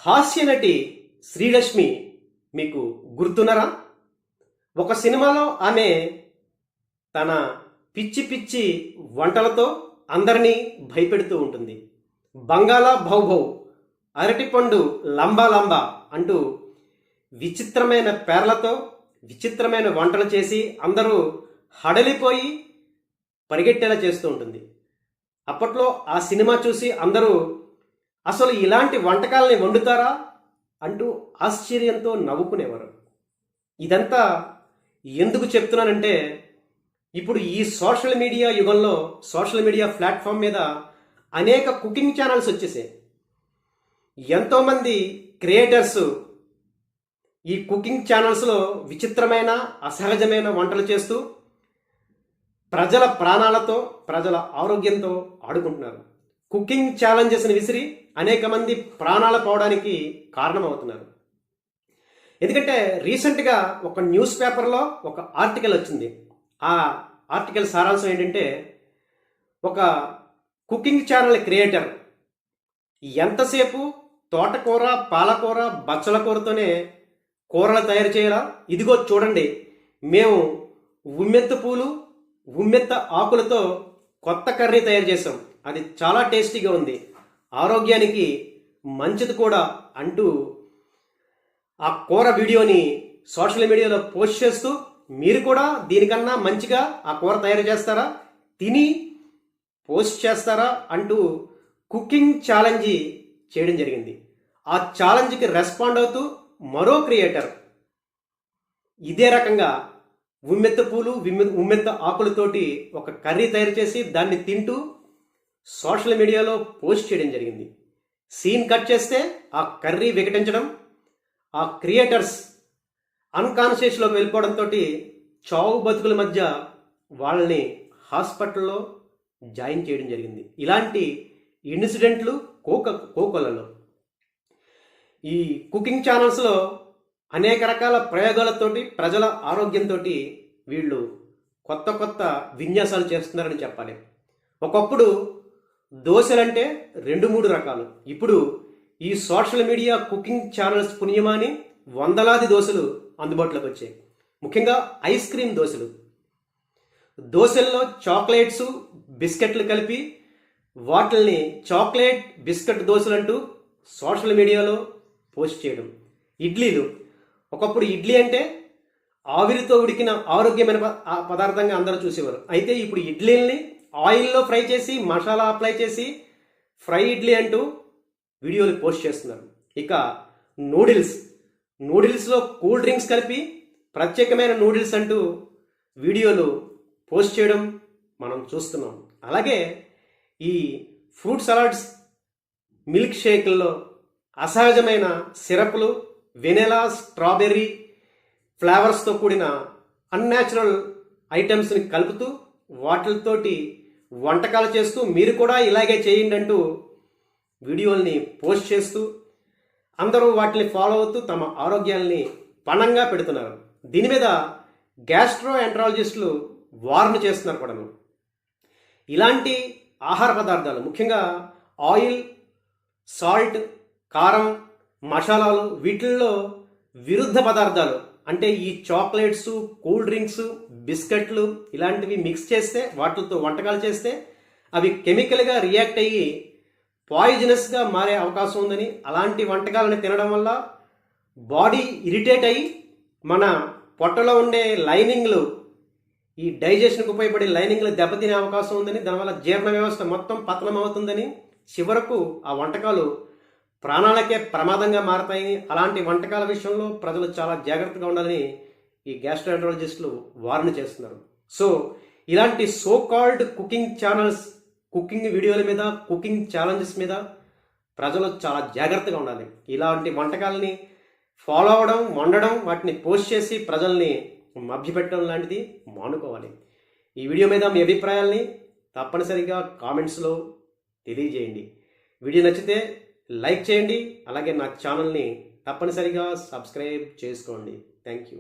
హాస్యనటి శ్రీలక్ష్మి మీకు గుర్తున్నారా? ఒక సినిమాలో ఆమె తన పిచ్చి పిచ్చి వంటలతో అందరినీ భయపెడుతూ ఉంటుంది. బంగాళా భౌభౌ, అరటిపండు లంబా లంబా అంటూ విచిత్రమైన పేర్లతో విచిత్రమైన వంటలు చేసి అందరూ హడలిపోయి పరిగెట్టేలా చేస్తూ ఉంటుంది. అప్పట్లో ఆ సినిమా చూసి అందరూ అసలు ఇలాంటి వంటకాలని వండుతారా అంటూ ఆశ్చర్యంతో నవ్వుకునేవారు. ఇదంతా ఎందుకు చెప్తున్నానంటే, ఇప్పుడు ఈ సోషల్ మీడియా యుగంలో సోషల్ మీడియా ప్లాట్ఫామ్ మీద అనేక కుకింగ్ ఛానల్స్ వచ్చేసాయి. ఎంతోమంది క్రియేటర్స్ ఈ కుకింగ్ ఛానల్స్లో విచిత్రమైన అసహజమైన వంటలు చేస్తూ ప్రజల ప్రాణాలతో ప్రజల ఆరోగ్యంతో ఆడుకుంటున్నారు. కుకింగ్ ఛాలెంజెస్ని విసిరి అనేక మంది ప్రాణాలు పోవడానికి కారణమవుతున్నారు. ఎందుకంటే రీసెంట్గా ఒక న్యూస్ పేపర్లో ఒక ఆర్టికల్ వచ్చింది. ఆ ఆర్టికల్ సారాంశం ఏంటంటే, ఒక కుకింగ్ ఛానల్ క్రియేటర్ ఎంతసేపు తోటకూర, పాలకూర, బచ్చల కూరతోనే కూరలు తయారు చేయాలా, ఇదిగో చూడండి మేము ఉమ్మెత్త పూలు ఉమ్మెత్త ఆకులతో కొత్త కర్రీ తయారు చేసాం, అది చాలా టేస్టీగా ఉంది, ఆరోగ్యానికి మంచిది కూడా అంటూ ఆ కూర వీడియోని సోషల్ మీడియాలో పోస్ట్ చేస్తూ, మీరు కూడా దీనికన్నా మంచిగా ఆ కూర తయారు చేస్తారా, తిని పోస్ట్ చేస్తారా అంటూ కుకింగ్ ఛాలెంజ్ చేయడం జరిగింది. ఆ ఛాలెంజ్కి రెస్పాండ్ అవుతూ మరో క్రియేటర్ ఇదే రకంగా ఉమ్మెత్త పూలు ఉమ్మెత్త ఆకులతోటి ఒక కర్రీ తయారు చేసి దాన్ని తింటూ సోషల్ మీడియాలో పోస్ట్ చేయడం జరిగింది. సీన్ కట్ చేస్తే ఆ కర్రీ వికటించడం, ఆ క్రియేటర్స్ అన్కాన్షియస్లోకి వెళ్ళిపోవడంతో చావు బతుకుల మధ్య వాళ్ళని హాస్పిటల్లో జాయిన్ చేయడం జరిగింది. ఇలాంటి ఇన్సిడెంట్లు కోకొల్లలో. ఈ కుకింగ్ ఛానల్స్లో అనేక రకాల ప్రయోగాలతోటి ప్రజల ఆరోగ్యంతో వీళ్ళు కొత్త కొత్త విన్యాసాలు చేస్తున్నారని చెప్పాలి. ఒకప్పుడు దోశలంటే 2-3 రకాలు, ఇప్పుడు ఈ సోషల్ మీడియా కుకింగ్ ఛానల్స్ పుణ్యమాని వందలాది దోశలు అందుబాటులోకి వచ్చాయి. ముఖ్యంగా ఐస్ క్రీమ్ దోశలు. దోశల్లో చాక్లెట్స్ బిస్కెట్లు కలిపి వాటిల్ని చాక్లెట్ బిస్కెట్ దోశలు అంటూ సోషల్ మీడియాలో పోస్ట్ చేయడం. ఇడ్లీలు. ఒకప్పుడు ఇడ్లీ అంటే ఆవిరితో ఉడికిన ఆరోగ్యమైన పదార్థంగా అందరూ చూసేవారు. అయితే ఇప్పుడు ఇడ్లీల్ని ఆయిల్లో ఫ్రై చేసి మసాలా అప్లై చేసి ఫ్రై ఇడ్లీ అంటూ వీడియోలు పోస్ట్ చేస్తున్నారు. ఇక నూడిల్స్లో కూల్ డ్రింక్స్ కలిపి ప్రత్యేకమైన నూడిల్స్ అంటూ వీడియోలు పోస్ట్ చేయడం మనం చూస్తున్నాం. అలాగే ఈ ఫ్రూట్ సలాడ్స్, మిల్క్ షేక్ల్లో అసహజమైన సిరప్లు, వెనిలా, స్ట్రాబెర్రీ ఫ్లేవర్స్తో కూడిన అన్యాచురల్ ఐటమ్స్ని కలుపుతూ వాటితోటి వంటకాలు చేస్తూ మీరు కూడా ఇలాగే చేయండి అంటూ వీడియోల్ని పోస్ట్ చేస్తూ అందరూ వాటిని ఫాలో అవుతూ తమ ఆరోగ్యాల్ని పణంగా పెడుతున్నారు. దీని మీద గ్యాస్ట్రో ఎంట్రాలజిస్టులు వార్న్ చేస్తున్నారు కూడాను. ఇలాంటి ఆహార పదార్థాలు, ముఖ్యంగా ఆయిల్, సాల్ట్, కారం, మసాలాలు, వీటిల్లో విరుద్ధ పదార్థాలు అంటే ఈ చాక్లెట్స్, కూల్ డ్రింక్స్, బిస్కెట్లు ఇలాంటివి మిక్స్ చేస్తే, వాటితో వంటకాలు చేస్తే అవి కెమికల్గా రియాక్ట్ అయ్యి పాయిజనస్గా మారే అవకాశం ఉందని, అలాంటి వంటకాలను తినడం వల్ల బాడీ ఇరిటేట్ అయ్యి మన పొట్టలో ఉండే లైనింగ్లు, ఈ డైజెషన్కి ఉపయోగపడే లైనింగ్లు దెబ్బతినే అవకాశం ఉందని, దానివల్ల జీర్ణ వ్యవస్థ మొత్తం పతనం అవుతుందని, చివరకు ఆ వంటకాలు ప్రాణాలకే ప్రమాదంగా మారతాయని, అలాంటి వంటకాల విషయంలో ప్రజలు చాలా జాగ్రత్తగా ఉండాలని ఈ గ్యాస్ట్రోఎంట్రాలజిస్టులు వార్న్ చేస్తున్నారు. సో ఇలాంటి so called cooking channels, cooking వీడియోల మీద, కుకింగ్ ఛాలెంజెస్ మీద ప్రజలు చాలా జాగ్రత్తగా ఉండాలి. ఇలాంటి వంటకాలని ఫాలో అవ్వడం, వండడం, వాటిని పోస్ట్ చేసి ప్రజల్ని మభ్యపెట్టడం లాంటిది మానుకోవాలి. ఈ వీడియో మీద మీ అభిప్రాయాల్ని తప్పనిసరిగా కామెంట్స్లో తెలియజేయండి. వీడియో నచ్చితే లైక్ చేయండి, అలాగే నా ఛానల్ని తప్పనిసరిగా సబ్స్క్రైబ్ చేసుకోండి. Thank you.